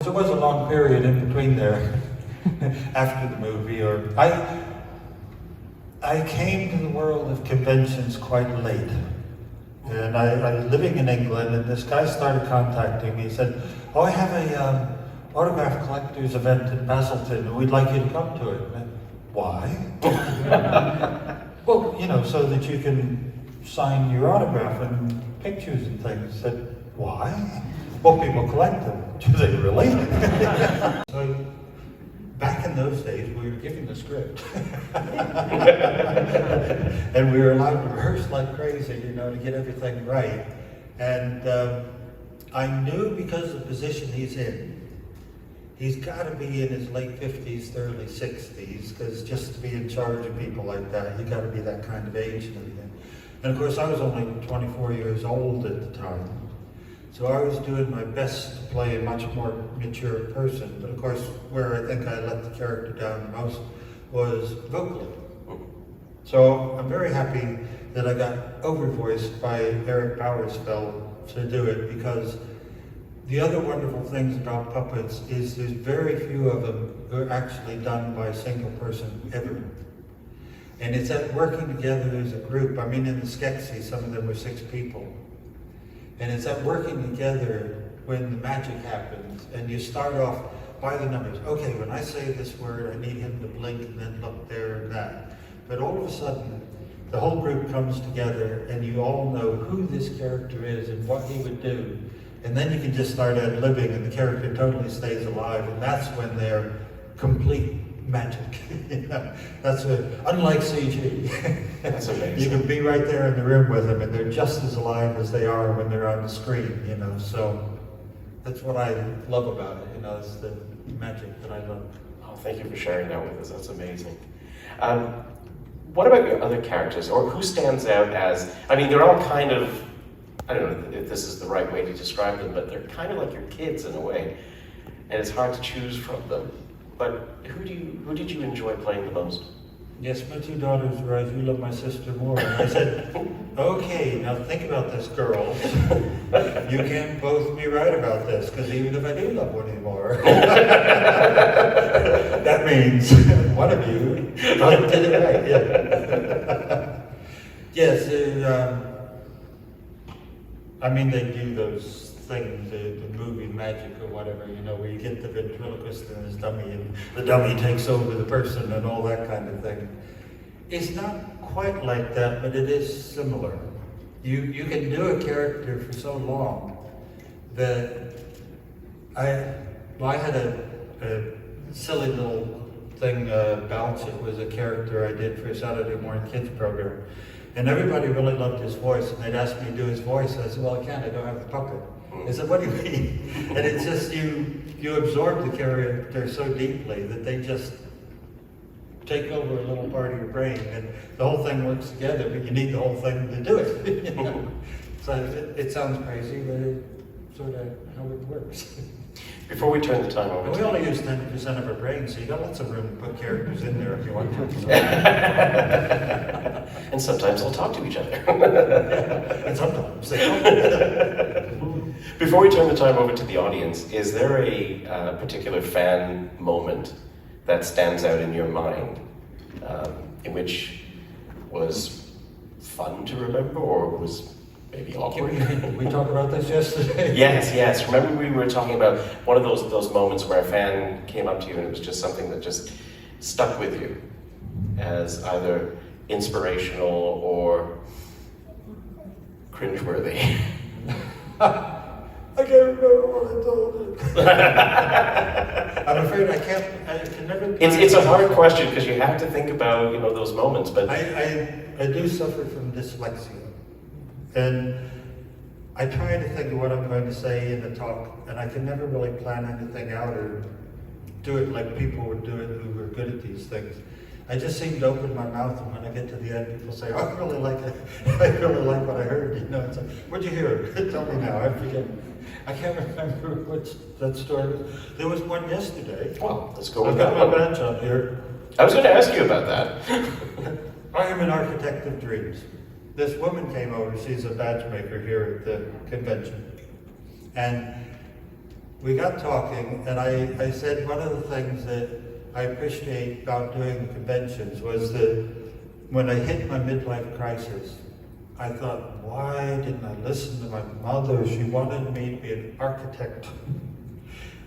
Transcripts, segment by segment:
There was a long period in between there after the movie, I came to the world of conventions quite late. And I was living in England, and this guy started contacting me. He said, "Oh, I have a autograph collector's event in Basildon, and we'd like you to come to it." And why? Well, you know, so that you can sign your autograph and pictures and things. I said, why? Well, people collect them. Do they really? So, back in those days, we were given the script. And we were allowed to rehearse like crazy, you know, to get everything right. And I knew because of the position he's in, he's got to be in his late 50s, early 60s, because just to be in charge of people like that, you got to be that kind of age and everything. And of course, I was only 24 years old at the time. So I was doing my best to play a much more mature person, but of course, where I think I let the character down the most was vocally. So I'm very happy that I got overvoiced by Eric Bowersfeld to do it, because the other wonderful things about puppets is there's very few of them who are actually done by a single person ever. And it's that working together as a group. I mean, in the Skeksis, some of them were 6 people. And it's that working together when the magic happens, and you start off by the numbers. Okay, when I say this word, I need him to blink and then look there and that. But all of a sudden, the whole group comes together, and you all know who this character is and what he would do. And then you can just start ad-libbing, and the character totally stays alive, and that's when they're complete magic. You know, that's unlike CG. That's amazing. You can be right there in the room with them, and they're just as alive as they are when they're on the screen. You know, so that's what I love about it. You know, it's the magic that I love. Oh, thank you for sharing that with us. That's amazing. What about your other characters, or who stands out as? I mean, they're all kind of, I don't know if this is the right way to describe them, but they're kind of like your kids in a way, and it's hard to choose from them. But who did you enjoy playing the most? Yes, my 2 daughters were, "You love my sister more." And I said, "Okay, now think about this, girls. You can't both be right about this, because even if I do love one anymore, that means one of you did it right." Yeah. Yes, I mean, they do those things, the movie magic or whatever, you know, where you get the ventriloquist and his dummy, and the dummy takes over the person and all that kind of thing. It's not quite like that, but it is similar. You can do a character for so long that I had a silly little thing, Bounce. It was a character I did for a Saturday morning kids program. And everybody really loved his voice, and they'd ask me to do his voice. I said, "Well, I can't, I don't have the puppet." They said, "What do you mean?" And it's just, you absorb the character so deeply that they just take over a little part of your brain, and the whole thing works together, but you need the whole thing to do it. You know? So it sounds crazy, but it's sort of how it works. Before we turn the time over, we only use 10% of our brain, so you got lots of room to put characters in there if you want to. And sometimes they'll talk to each other. And sometimes they don't. Before we turn the time over to the audience, is there a particular fan moment that stands out in your mind, in which was fun to remember, or was maybe awkward? We talked about this yesterday. Yes. Remember we were talking about one of those moments where a fan came up to you and it was just something that just stuck with you as either inspirational or cringeworthy. I can't remember what I told you. I'm afraid I can never. It's a hard question, because you have to think about, you know, those moments. But I do suffer from dyslexia, and I try to think of what I'm going to say in the talk, and I can never really plan anything out or do it like people would do it who were good at these things. I just seem to open my mouth, and when I get to the end, people say, "Oh, I really like it. I really like what I heard." You know, it's like, "What'd you hear? Tell me now." I forget. I can't remember what that story was. There was one yesterday. Well, let's go with I've that got my one. badge on here. I was going to ask you about that. I am an architect of dreams. This woman came over. She's a badge maker here at the convention, and we got talking, and I said one of the things that I appreciate about doing conventions was that when I hit my midlife crisis, I thought, why didn't I listen to my mother? She wanted me to be an architect.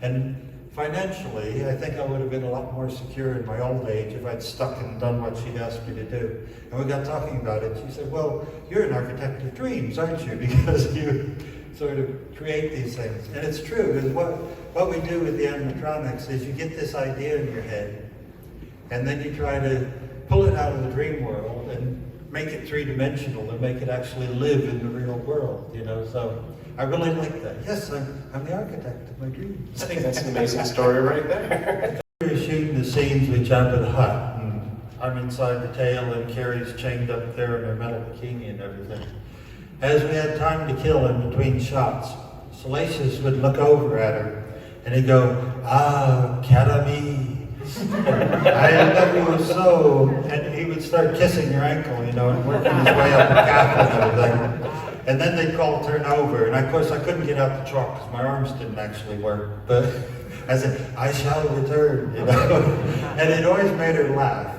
And financially, I think I would have been a lot more secure in my old age if I'd stuck and done what she'd asked me to do. And we got talking about it. She said, well, you're an architect of dreams, aren't you? Because you sort of create these things. And it's true, because what we do with the animatronics is you get this idea in your head, and then you try to pull it out of the dream world and make it three-dimensional and make it actually live in the real world, you know, so I really like that. Yes, I'm the architect of my dreams. I think that's an amazing story right there. We're shooting the scenes with Jabba the Hutt, and I'm inside the tail, and Carrie's chained up there in her metal bikini and everything. As we had time to kill in between shots, Salacious would look over at her, and he'd go, "Ah, Karami. I love you so," and he would start kissing her ankle, you know, and working his way up the calf and everything. And then they'd call turn over, and of course I couldn't get out the truck because my arms didn't actually work. But I said, "I shall return," you know, and it always made her laugh.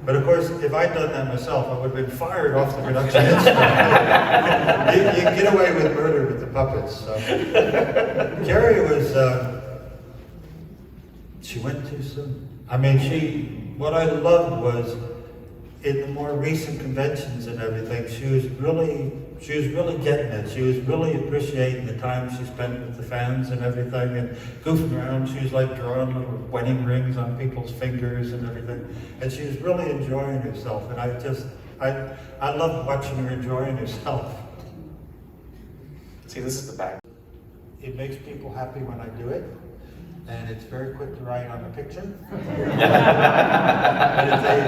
But of course, if I'd done that myself, I would have been fired off the production instantly. You get away with murder with the puppets. So. Carrie was, she went too soon. I mean, what I loved was, in the more recent conventions and everything, she was really getting it. She was really appreciating the time she spent with the fans and everything, and goofing around. She was like drawing little wedding rings on people's fingers and everything. And she was really enjoying herself. And I loved watching her enjoying herself. See, this is the back. It makes people happy when I do it. And it's very quick to write on a picture. And if they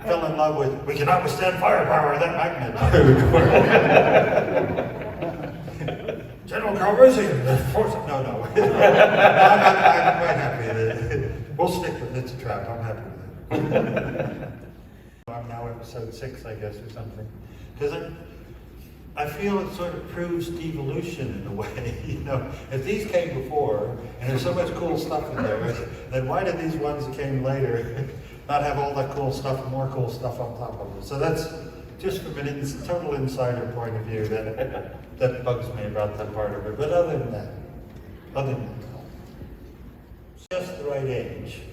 fell in love with, "We cannot withstand firepower of that magnet," General Calrissian, the force. No. I'm quite happy. We'll stick with it. It's a trap. I'm happy with it. I'm now episode 6, I guess, or something. Because I feel it sort of proves devolution in a way, you know. If these came before, and there's so much cool stuff in there, then why did these ones that came later not have all that cool stuff and more cool stuff on top of it? So that's just from a total insider point of view that bugs me about that part of it. But other than that, it's just the right age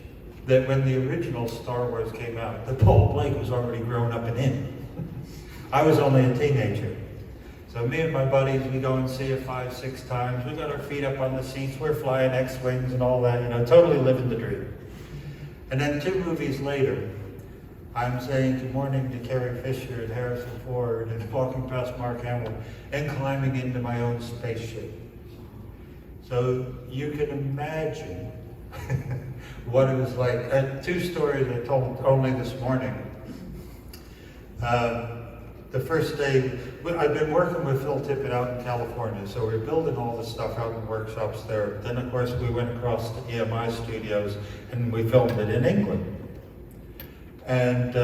that when the original Star Wars came out, that Paul Blake was already grown up and in. I was only a teenager. So me and my buddies, we go and see it 5-6 times. We got our feet up on the seats. We're flying X-Wings and all that, you know, totally living the dream. And then 2 movies later, I'm saying good morning to Carrie Fisher and Harrison Ford and walking past Mark Hamill and climbing into my own spaceship. So you can imagine what it was like. 2 stories I told only this morning. The first day, I've been working with Phil Tippett out in California, so we're building all this stuff out in workshops there. Then, of course, we went across to EMI Studios, and we filmed it in England. And,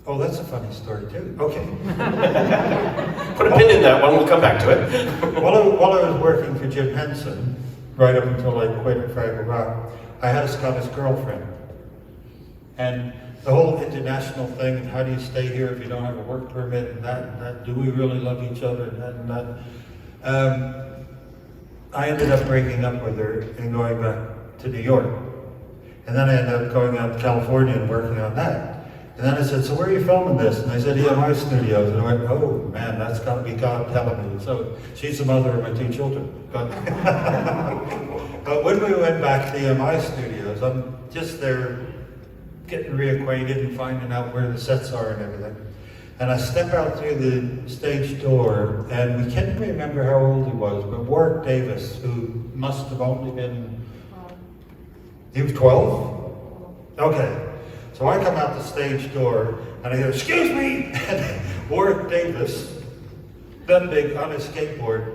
oh, that's a funny story, too. Okay. Put a pin in that one, we'll come back to it. While I was working for Jim Henson, right up until I quit at Fraggle Rock, I had a Scottish girlfriend. And the whole international thing, and how do you stay here if you don't have a work permit, and that, do we really love each other, and that. I ended up breaking up with her and going back to New York. And then I ended up going out to California and working on that. And then I said, "So where are you filming this?" And I said, "EMI Studios." And I went, "Oh man, that's got to be God telling me." So she's the mother of my 2 children. But when we went back to EMI Studios, I'm just there getting reacquainted and finding out where the sets are and everything. And I step out through the stage door, and we can't remember how old he was, but Warwick Davis, who must have only been, he was 12? Okay. So I come out the stage door, and I hear, "Excuse me!" And Warwick Davis, that big on his skateboard,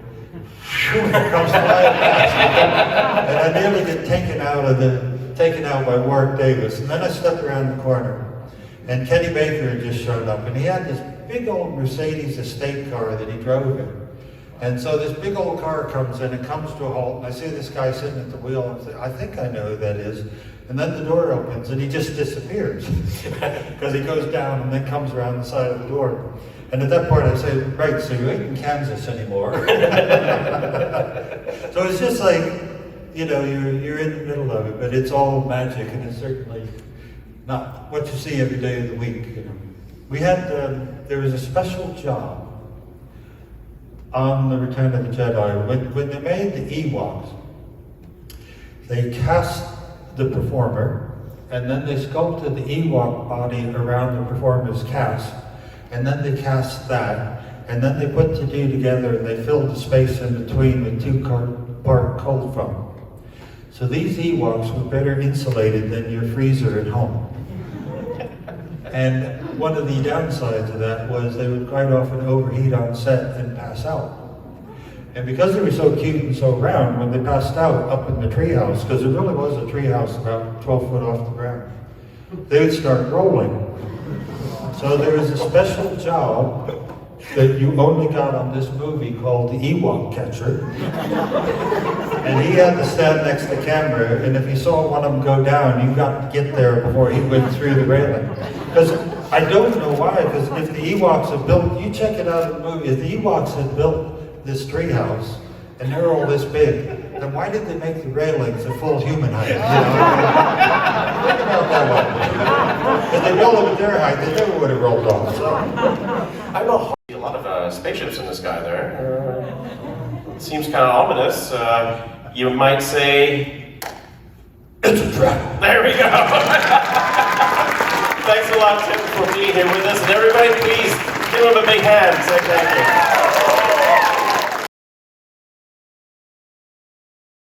comes flying past, and I nearly get taken out by Warwick Davis. And then I step around the corner, and Kenny Baker had just showed up, and he had this big old Mercedes estate car that he drove in. And so this big old car comes in, it comes to a halt, and I see this guy sitting at the wheel, and I say, I think I know who that is. And then the door opens, and he just disappears. Because he goes down and then comes around the side of the door. And at that point I say, right, so you ain't in Kansas anymore. So it's just like, you know, you're in the middle of it, but it's all magic, and it's certainly not what you see every day of the week. You know. We had, there was a special job on the Return of the Jedi. When they made the Ewoks, they cast the performer, and then they sculpted the Ewok body around the performer's cast, and then they cast that, and then they put the two together and they filled the space in between with two-part cold foam. So these Ewoks were better insulated than your freezer at home. And one of the downsides of that was they would quite often overheat on set and pass out. And because they were so cute and so round, when they passed out up in the treehouse, because there really was a treehouse about 12 foot off the ground, they would start rolling. So there was a special job that you only got on this movie called the Ewok Catcher. And he had to stand next to the camera, and if you saw one of them go down, you got to get there before he went through the railing. Because I don't know why, because if the Ewoks had built, you check it out in the movie, if the Ewoks had built this treehouse, and they're all this big, then why did they make the railings a full human height? You know? Think about that one. If they built them at their height, they never would have rolled off. So. I know a lot of spaceships in the sky there. Seems kind of ominous. You might say, It's a trap. there we go. Thanks a lot, Tim, for being here with us. And everybody, please give him a big hand. Say thank you.